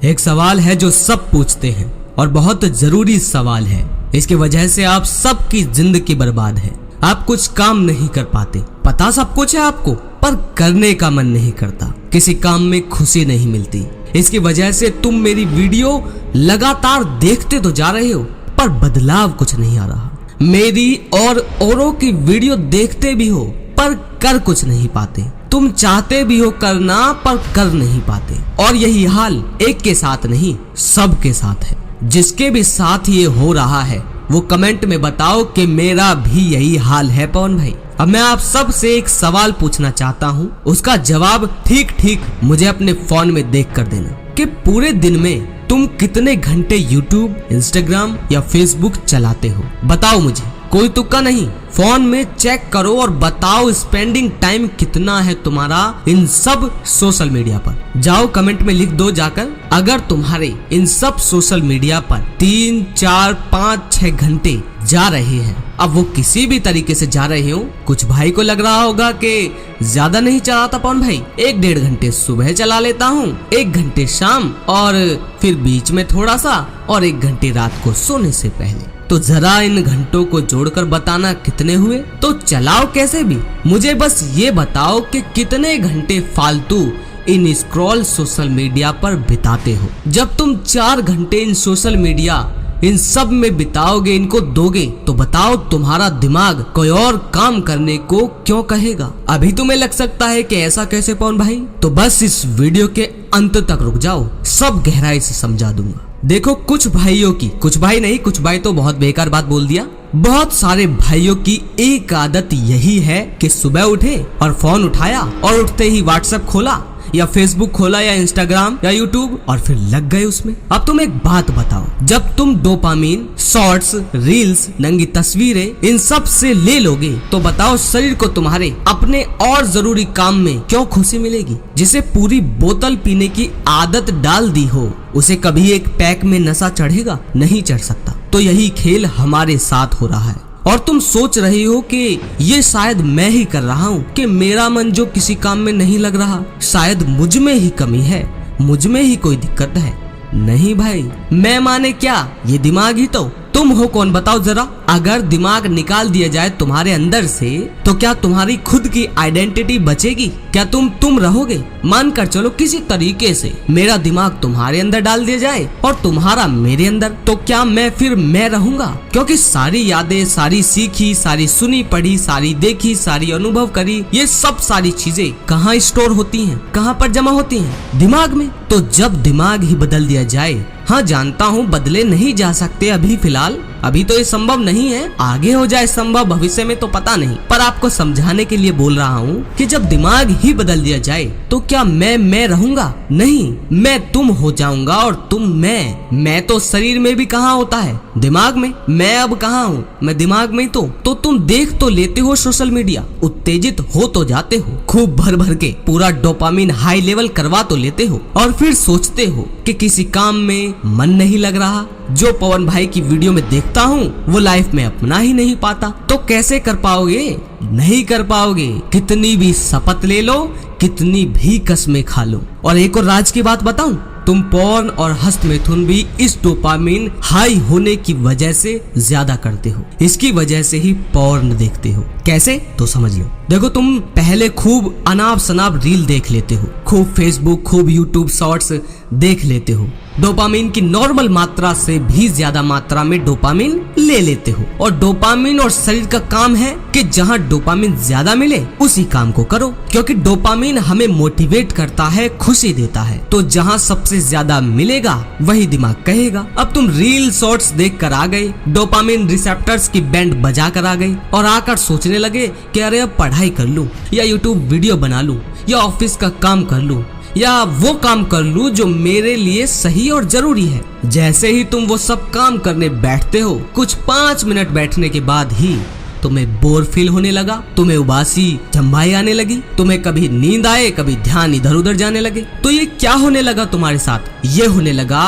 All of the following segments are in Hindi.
एक सवाल है जो सब पूछते हैं और बहुत जरूरी सवाल है। इसकी वजह से आप सबकी जिंदगी बर्बाद है। आप कुछ काम नहीं कर पाते, पता सब कुछ है आपको, पर करने का मन नहीं करता। किसी काम में खुशी नहीं मिलती। इसकी वजह से तुम मेरी वीडियो लगातार देखते तो जा रहे हो, पर बदलाव कुछ नहीं आ रहा। मेरी और औरों की वीडियो देखते भी हो, पर कर कुछ नहीं पाते। तुम चाहते भी हो करना, पर कर नहीं पाते। और यही हाल एक के साथ नहीं, सब के साथ है। जिसके भी साथ ये हो रहा है वो कमेंट में बताओ कि मेरा भी यही हाल है पवन भाई। अब मैं आप सब से एक सवाल पूछना चाहता हूँ, उसका जवाब ठीक ठीक मुझे अपने फोन में देख कर देना कि पूरे दिन में तुम कितने घंटे यूट्यूब, इंस्टाग्राम या फेसबुक चलाते हो। बताओ मुझे, कोई तुक्का नहीं, फोन में चेक करो और बताओ स्पेंडिंग टाइम कितना है तुम्हारा इन सब सोशल मीडिया पर। जाओ कमेंट में लिख दो जाकर, अगर तुम्हारे इन सब सोशल मीडिया पर 3, 4, 5, 6 घंटे जा रहे हैं। अब वो किसी भी तरीके से जा रहे हो। कुछ भाई को लग रहा होगा कि ज्यादा नहीं चलाता पवन भाई, 1-1.5 घंटे सुबह चला लेता हूँ, 1 घंटे शाम और फिर बीच में थोड़ा सा और 1 घंटे रात को सोने से पहले। तो जरा इन घंटों को जोड़कर बताना कितने हुए। तो चलाओ कैसे भी, मुझे बस ये बताओ कि कितने घंटे फालतू इन स्क्रॉल सोशल मीडिया पर बिताते हो। जब तुम 4 घंटे इन सोशल मीडिया इन सब में बिताओगे, इनको दोगे, तो बताओ तुम्हारा दिमाग कोई और काम करने को क्यों कहेगा। अभी तुम्हें लग सकता है कि ऐसा कैसे पवन भाई, तो बस इस वीडियो के अंत तक रुक जाओ, सब गहराई से समझा दूंगा। देखो कुछ भाइयों की, कुछ भाई नहीं, कुछ भाई तो बहुत बेकार बात बोल दिया। बहुत सारे भाइयों की एक आदत यही है कि सुबह उठे और फोन उठाया और उठते ही व्हाट्सएप खोला या फेसबुक खोला या इंस्टाग्राम या यूट्यूब और फिर लग गए उसमें। अब तुम एक बात बताओ, जब तुम डोपामिन, शॉर्ट्स, रील्स, नंगी तस्वीरें इन सब से ले लोगे, तो बताओ शरीर को तुम्हारे अपने और जरूरी काम में क्यों खुशी मिलेगी। जिसे पूरी बोतल पीने की आदत डाल दी हो, उसे कभी एक पैक में नशा चढ़ेगा? नहीं चढ़ सकता। तो यही खेल हमारे साथ हो रहा है। और तुम सोच रही हो कि ये शायद मैं ही कर रहा हूँ, कि मेरा मन जो किसी काम में नहीं लग रहा, शायद मुझ में ही कमी है, मुझ में ही कोई दिक्कत है। नहीं भाई, मैं माने क्या, ये दिमाग ही तो। तुम हो कौन बताओ जरा। अगर दिमाग निकाल दिया जाए तुम्हारे अंदर से, तो क्या तुम्हारी खुद की आइडेंटिटी बचेगी? क्या तुम रहोगे? मानकर चलो किसी तरीके से मेरा दिमाग तुम्हारे अंदर डाल दिया जाए और तुम्हारा मेरे अंदर, तो क्या मैं फिर मैं रहूंगा? क्योंकि सारी यादें, सारी सीखी, सारी सुनी पढ़ी, सारी देखी, सारी अनुभव करी, ये सब सारी चीजें कहाँ स्टोर होती हैं, कहाँ पर जमा होती हैं? दिमाग में। तो जब दिमाग ही बदल दिया जाए, हाँ जानता हूँ बदले नहीं जा सकते अभी फिलहाल, अभी तो ये संभव नहीं है, आगे हो जाए संभव भविष्य में तो पता नहीं, पर आपको समझाने के लिए बोल रहा हूँ कि जब दिमाग ही बदल दिया जाए, तो क्या मैं रहूंगा? नहीं, मैं तुम हो जाऊंगा और तुम मैं तो शरीर में भी कहाँ होता है, दिमाग में। मैं अब कहाँ हूँ, मैं दिमाग में तो तुम देख तो लेते हो सोशल मीडिया, उत्तेजित हो तो जाते हो, खूब भर भर के पूरा डोपामिन हाई लेवल करवा तो लेते हो, और फिर सोचते हो कि किसी काम में मन नहीं लग रहा। जो पवन भाई की वीडियो में देखता हूँ वो लाइफ में अपना ही नहीं पाता। तो कैसे कर पाओगे? नहीं कर पाओगे। कितनी भी शपथ ले लो, कितनी भी कसमें खा लो। और एक और राज की बात बताऊं, तुम पॉर्न और हस्त मैथुन भी इस डोपामिन हाई होने की वजह से ज्यादा करते हो। इसकी वजह से ही पॉर्न देखते हो। कैसे? तो समझ लो। देखो तुम पहले खूब अनाप शनाप रील देख लेते हो, खूब फेसबुक, खूब यूट्यूब शॉर्ट्स देख लेते हो, डोपामिन की नॉर्मल मात्रा से भी ज्यादा मात्रा में डोपामिन ले लेते हो। और डोपामिन और शरीर का काम है कि जहाँ डोपामिन ज्यादा मिले उसी काम को करो, क्योंकि डोपामिन हमें मोटिवेट करता है, खुशी देता है। तो जहाँ सबसे ज्यादा मिलेगा वही दिमाग कहेगा। अब तुम रील शॉर्ट्स देख कर आ गए, डोपामिन रिसेप्टर्स की बैंड बजा कर आ गए और आकर सोचने लगे कि अरे अब पढ़ाई कर लूं, या यूट्यूब वीडियो बना लूं, या ऑफिस का काम कर लूं, या वो काम कर लूं जो मेरे लिए सही और जरूरी है। जैसे ही तुम वो सब काम करने बैठते हो, कुछ 5 मिनट बैठने के बाद ही तुम्हें बोर फील होने लगा, तुम्हें उबासी जम्भाई आने लगी, तुम्हें कभी नींद आए, कभी ध्यान इधर उधर जाने लगे। तो ये क्या होने लगा तुम्हारे साथ? ये होने लगा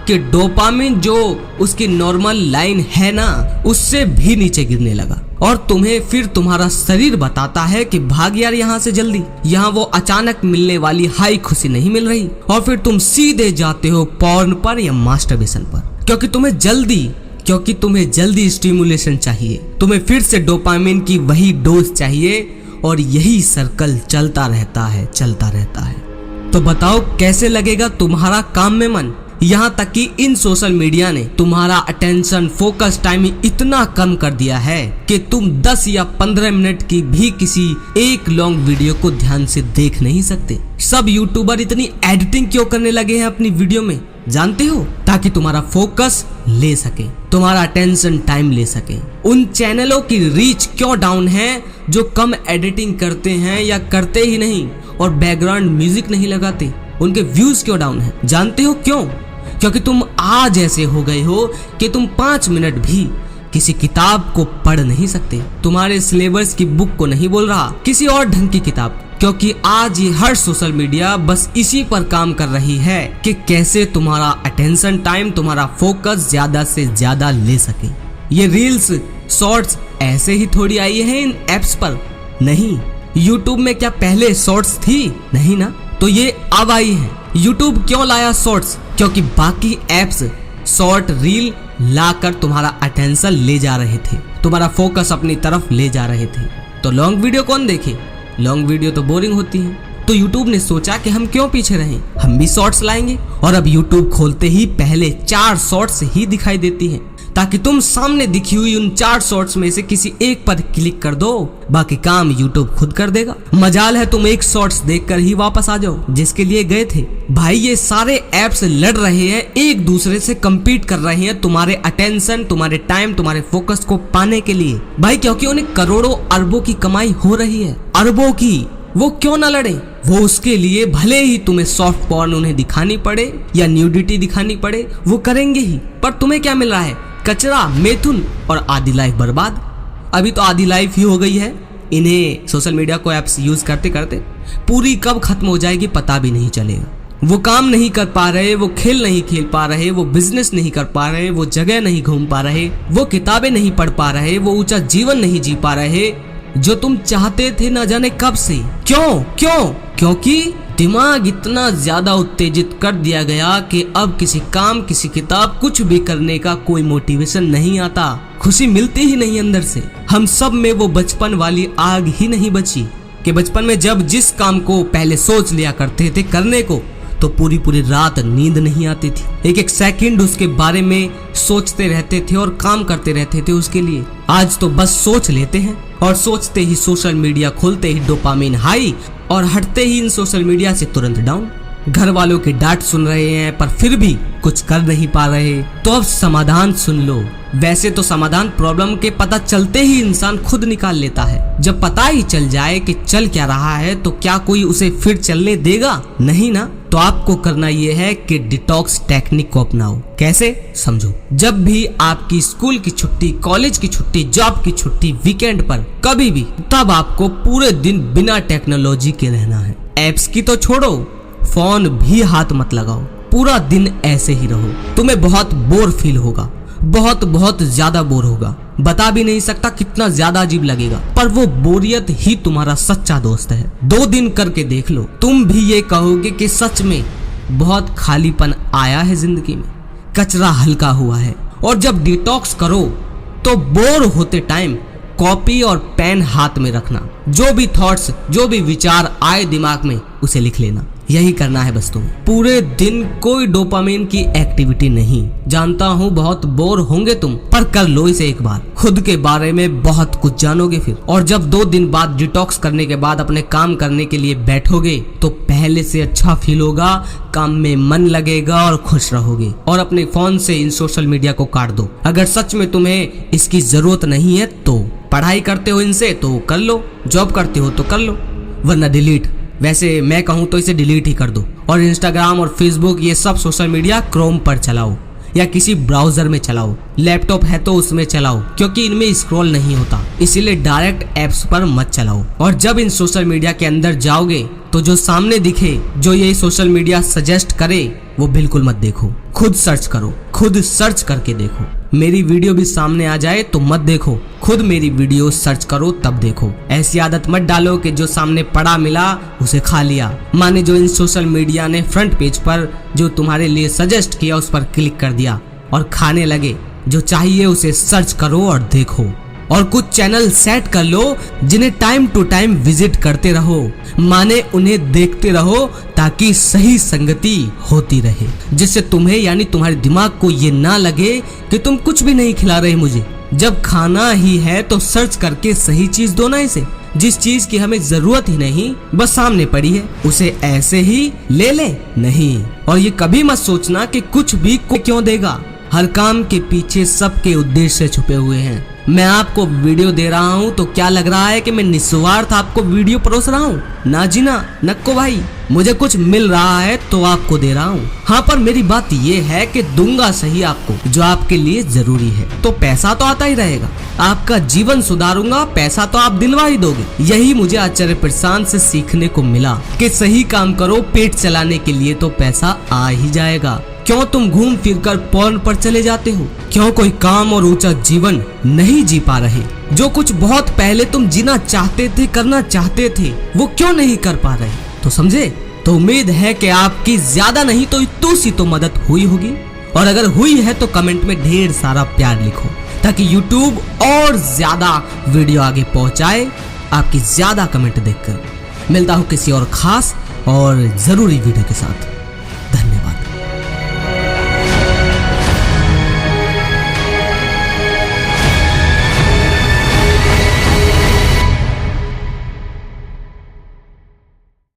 कि डोपामिन जो उसकी नॉर्मल लाइन है ना, उससे भी नीचे गिरने लगा। और तुम्हें फिर तुम्हारा शरीर बताता है कि भाग यार यहाँ से जल्दी, यहाँ वो अचानक मिलने वाली हाई खुशी नहीं मिल रही। और फिर तुम सीधे जाते हो पॉर्न पर या मास्टरबेशन पर, क्योंकि तुम्हें जल्दी स्टिमुलेशन चाहिए, तुम्हें फिर से डोपामिन की वही डोज चाहिए। और यही सर्कल चलता रहता है। तो बताओ कैसे लगेगा तुम्हारा काम में मन। यहाँ तक कि इन सोशल मीडिया ने तुम्हारा अटेंशन फोकस टाइम इतना कम कर दिया है कि तुम 10 या 15 मिनट की भी किसी एक लॉन्ग वीडियो को ध्यान से देख नहीं सकते। सब यूट्यूबर इतनी एडिटिंग क्यों करने लगे हैं अपनी वीडियो में, जानते हो? ताकि तुम्हारा फोकस ले सके, तुम्हारा अटेंशन टाइम ले सके। उन चैनलों की रीच क्यों डाउन है जो कम एडिटिंग करते हैं या करते ही नहीं और बैकग्राउंड म्यूजिक नहीं लगाते? उनके व्यूज क्यों डाउन है, जानते हो क्यों? क्योंकि तुम आज ऐसे हो गए हो कि तुम 5 मिनट भी किसी किताब को पढ़ नहीं सकते। तुम्हारे सिलेबस की बुक को नहीं बोल रहा, किसी और ढंग की किताब। क्योंकि आज ये हर सोशल मीडिया बस इसी पर काम कर रही है कि कैसे तुम्हारा अटेंशन टाइम, तुम्हारा फोकस ज्यादा से ज्यादा ले सके। ये रील्स, शॉर्ट्स ऐसे ही थोड़ी आई है इन एप्स पर, नहीं। यूट्यूब में क्या पहले शॉर्ट्स थी? नहीं ना। तो ये अब आई है। यूट्यूब क्यों लाया शॉर्ट्स? क्योंकि बाकी एप्स शॉर्ट रील लाकर तुम्हारा अटेंशन ले जा रहे थे, तुम्हारा फोकस अपनी तरफ ले जा रहे थे। तो लॉन्ग वीडियो कौन देखे? लॉन्ग वीडियो तो बोरिंग होती है। तो यूट्यूब ने सोचा कि हम क्यों पीछे रहें, हम भी शॉर्ट्स लाएंगे। और अब यूट्यूब खोलते ही पहले 4 शॉर्ट्स ही दिखाई देती हैं, ताकि तुम सामने दिखी हुई उन 4 शॉर्ट्स में से किसी एक पर क्लिक कर दो, बाकी काम यूट्यूब खुद कर देगा। मजाल है तुम एक शॉर्ट्स देखकर ही वापस आ जाओ जिसके लिए गए थे। भाई ये सारे एप्स लड़ रहे हैं, एक दूसरे से compete कर रहे हैं तुम्हारे अटेंशन, तुम्हारे टाइम, तुम्हारे फोकस को पाने के लिए। भाई क्योंकि उन्हें करोड़ों अरबों की कमाई हो रही है, अरबों की। वो क्यों ना लड़े? वो उसके लिए भले ही तुम्हें सॉफ्ट पॉर्न उन्हें दिखानी पड़े या न्यूडिटी दिखानी पड़े, वो करेंगे ही। पर तुम्हें क्या मिल रहा है? कचरा, मैथुन और आधी लाइफ बर्बाद। अभी तो आधी लाइफ ही हो गई है इन्हें सोशल मीडिया को एप्स यूज करते करते। पूरी कब खत्म हो जाएगी पता भी नहीं चलेगा। वो काम नहीं कर पा रहे, वो खेल नहीं खेल पा रहे, वो बिजनेस नहीं कर पा रहे, वो जगह नहीं घूम पा रहे, वो किताबें नहीं पढ़ पा रहे, वो ऊंचा जीवन नहीं जी पा रहे जो तुम चाहते थे ना जाने कब से। क्यों? क्योंकि दिमाग इतना ज्यादा उत्तेजित कर दिया गया कि अब किसी काम, किसी किताब, कुछ भी करने का कोई मोटिवेशन नहीं आता, खुशी मिलती ही नहीं अंदर से। हम सब में वो बचपन वाली आग ही नहीं बची कि बचपन में जब जिस काम को पहले सोच लिया करते थे करने को, तो पूरी पूरी रात नींद नहीं आती थी। एक एक सेकंड उसके बारे में सोचते रहते थे और काम करते रहते थे उसके लिए। आज तो बस सोच लेते हैं और सोचते ही सोशल मीडिया खोलते ही डोपामिन हाई और हटते ही इन सोशल मीडिया से तुरंत डाउन। घर वालों की डांट सुन रहे हैं पर फिर भी कुछ कर नहीं पा रहे। तो अब समाधान सुन लो। वैसे तो समाधान प्रॉब्लम के पता चलते ही इंसान खुद निकाल लेता है। जब पता ही चल जाए कि चल क्या रहा है तो क्या कोई उसे फिर चलने देगा? नहीं ना। तो आपको करना यह है कि डिटॉक्स टेक्निक को अपनाओ। कैसे? समझो। जब भी आपकी स्कूल की छुट्टी, कॉलेज की छुट्टी, जॉब की छुट्टी, वीकेंड पर कभी भी, तब आपको पूरे दिन बिना टेक्नोलॉजी के रहना है। एप्स की तो छोड़ो, फोन भी हाथ मत लगाओ। पूरा दिन ऐसे ही रहो। तुम्हें बहुत बोर फील होगा, बहुत ज्यादा बोर होगा। बता भी नहीं सकता कितना ज्यादा अजीब लगेगा, पर वो बोरियत ही तुम्हारा सच्चा दोस्त है। 2 दिन करके देख लो, तुम भी ये कहोगे कि सच में बहुत खालीपन आया है जिंदगी में, कचरा हल्का हुआ है। और जब डिटॉक्स करो तो बोर होते टाइम कॉपी और पेन हाथ में रखना। जो भी थॉट्स, जो भी विचार आए दिमाग में, उसे लिख लेना। यही करना है बस तुम्हें। पूरे दिन कोई डोपामिन की एक्टिविटी नहीं। जानता हूँ बहुत बोर होंगे तुम, पर कर लो इसे एक बार। खुद के बारे में बहुत कुछ जानोगे फिर। और जब 2 दिन बाद डिटॉक्स करने के बाद अपने काम करने के लिए बैठोगे तो पहले से अच्छा फील होगा, काम में मन लगेगा और खुश रहोगे। और अपने फोन से इन सोशल मीडिया को काट दो। अगर सच में तुम्हें इसकी जरूरत नहीं है तो पढ़ाई करते हो इनसे तो कर लो, जॉब करते हो तो कर लो, वरना डिलीट। वैसे मैं कहूँ तो इसे डिलीट ही कर दो। और इंस्टाग्राम और फेसबुक ये सब सोशल मीडिया क्रोम पर चलाओ या किसी ब्राउजर में चलाओ। लैपटॉप है तो उसमें चलाओ, क्योंकि इनमें स्क्रॉल नहीं होता, इसीलिए डायरेक्ट एप्स पर मत चलाओ। और जब इन सोशल मीडिया के अंदर जाओगे तो जो सामने दिखे, जो ये सोशल मीडिया सजेस्ट करे, वो बिल्कुल मत देखो। खुद सर्च करो, खुद सर्च करके देखो। मेरी वीडियो भी सामने आ जाए तो मत देखो, खुद मेरी वीडियो सर्च करो तब देखो। ऐसी आदत मत डालो कि जो सामने पड़ा मिला उसे खा लिया। माने जो इन सोशल मीडिया ने फ्रंट पेज पर जो तुम्हारे लिए सजेस्ट किया उस पर क्लिक कर दिया और खाने लगे। जो चाहिए उसे सर्च करो और देखो। और कुछ चैनल सेट कर लो जिन्हें टाइम टू टाइम विजिट करते रहो, माने उन्हें देखते रहो ताकि सही संगति होती रहे, जिससे तुम्हें यानी तुम्हारे दिमाग को ये ना लगे कि तुम कुछ भी नहीं खिला रहे मुझे। जब खाना ही है तो सर्च करके सही चीज दो ना इसे। जिस चीज की हमें जरूरत ही नहीं बस सामने पड़ी है उसे ऐसे ही ले ले नहीं। और ये कभी मत सोचना कि कुछ भी को क्यों देगा। हर काम के पीछे सबके उद्देश्य छुपे हुए हैं। मैं आपको वीडियो दे रहा हूँ तो क्या लग रहा है कि मैं निस्वार्थ आपको वीडियो परोस रहा हूँ? ना जी ना, नक्को भाई। मुझे कुछ मिल रहा है तो आपको दे रहा हूँ। हाँ, पर मेरी बात ये है कि दूंगा सही आपको जो आपके लिए जरूरी है, तो पैसा तो आता ही रहेगा। आपका जीवन सुधारूंगा, पैसा तो आप दिलवा ही दोगे। यही मुझे आचार्य प्रशांत से सीखने को मिला कि सही काम करो, पेट चलाने के लिए तो पैसा आ ही जाएगा। क्यों तुम घूम फिर कर पॉर्न पर चले जाते हो? क्यों कोई काम और ऊंचा जीवन नहीं जी पा रहे? जो कुछ बहुत पहले तुम जीना चाहते थे, करना चाहते थे, वो क्यों नहीं कर पा रहे? तो समझे? तो उम्मीद है कि आपकी ज्यादा नहीं तो इतू सी तो मदद हुई होगी। और अगर हुई है तो कमेंट में ढेर सारा प्यार लिखो ताकि यूट्यूब और ज्यादा वीडियो आगे पहुंचाए आपकी ज्यादा कमेंट देखकर। मिलता हूँ किसी और खास और जरूरी वीडियो के साथ।